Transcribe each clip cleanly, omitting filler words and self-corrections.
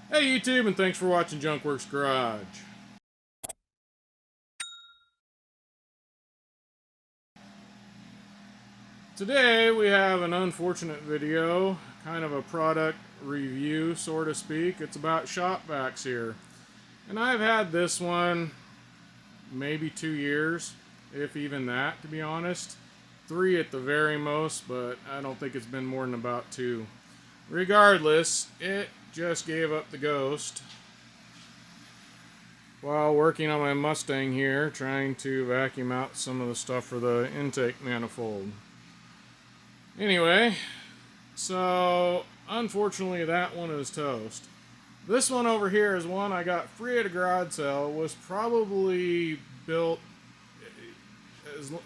Hey YouTube, and thanks for watching Junkworks Garage. Today we have an unfortunate video, kind of a product review, so to speak. It's about shop vacs here. And I've had this one maybe 2 years, if even that, to be honest. 3 at the very most, but I don't think it's been more than about 2. Regardless, it just gave up the ghost while working on my Mustang here, trying to vacuum out some of the stuff for the intake manifold. Anyway, so unfortunately that one is toast. This one over here is one I got free at a garage sale. Was probably built,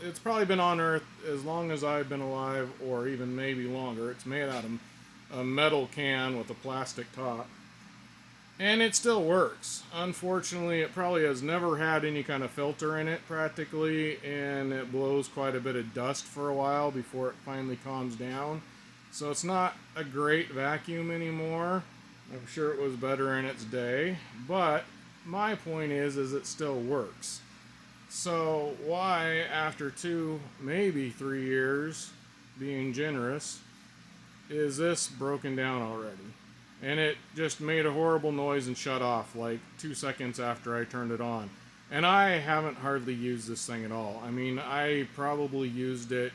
it's probably been on Earth as long as I've been alive, or even maybe longer. It's made out of a metal can with a plastic top. And it still works. Unfortunately, it probably has never had any kind of filter in it practically, and it blows quite a bit of dust for a while before it finally calms down. So it's not a great vacuum anymore. I'm sure it was better in its day, but my point is it still works. So why, after 2, maybe 3 years, being generous, is this broken down already? And it just made a horrible noise and shut off like 2 seconds after I turned it on. And I haven't hardly used this thing at all. I mean, I probably used it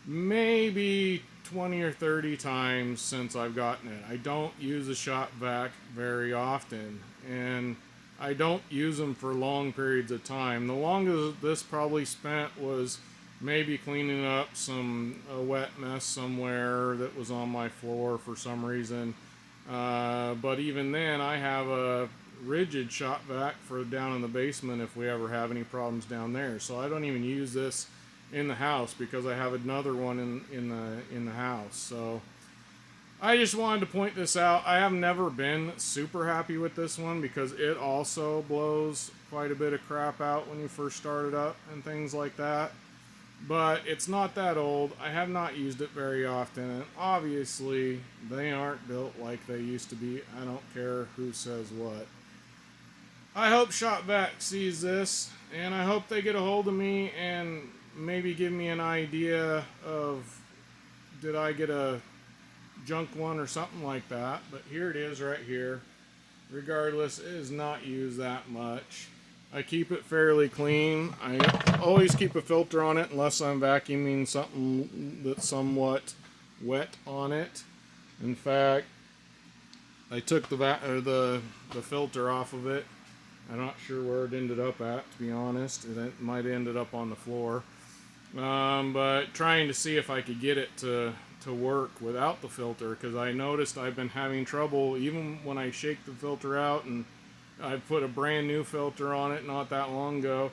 maybe 20 or 30 times since I've gotten it. I don't use a shop vac very often, and I don't use them for long periods of time. The longest this probably spent was maybe cleaning up a wet mess somewhere that was on my floor for some reason. But even then, I have a rigid shop vac for down in the basement if we ever have any problems down there. So I don't even use this in the house because I have another one in the house. So I just wanted to point this out. I have never been super happy with this one because it also blows quite a bit of crap out when you first start it up and things like that. But it's not that old. I have not used it very often, and obviously they aren't built like they used to be. I don't care who says what. I hope Shop Vac sees this, and I hope they get a hold of me and maybe give me an idea of, did I get a junk one or something like that. But here it is right here. Regardless, it is not used that much. I keep it fairly clean. I always keep a filter on it unless I'm vacuuming something that's somewhat wet on it. In fact, I took the filter off of it. I'm not sure where it ended up at, to be honest. It might have ended up on the floor. But trying to see if I could get it to work without the filter, because I noticed I've been having trouble even when I shake the filter out, and I put a brand new filter on it not that long ago.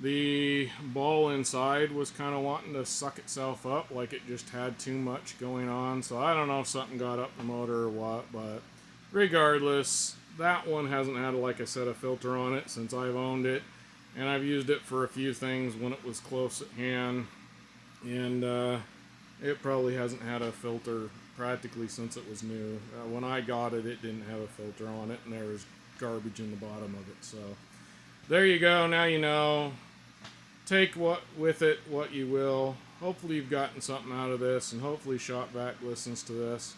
The ball inside was kind of wanting to suck itself up, like it just had too much going on. So I don't know if something got up the motor or what, but regardless, that one hasn't had, like I said, a filter on it since I've owned it, and I've used it for a few things when it was close at hand, and it probably hasn't had a filter practically since it was new. When I got it, it didn't have a filter on it, and there was garbage in the bottom of it. So there you go. Now you know. Take what you will. Hopefully you've gotten something out of this, and hopefully Shop Vac listens to this.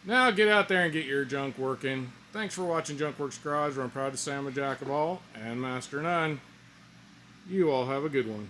Now get out there and get your junk working. Thanks for watching Junkworks Garage, where I'm proud to say I'm a jack of all and master none. You all have a good one.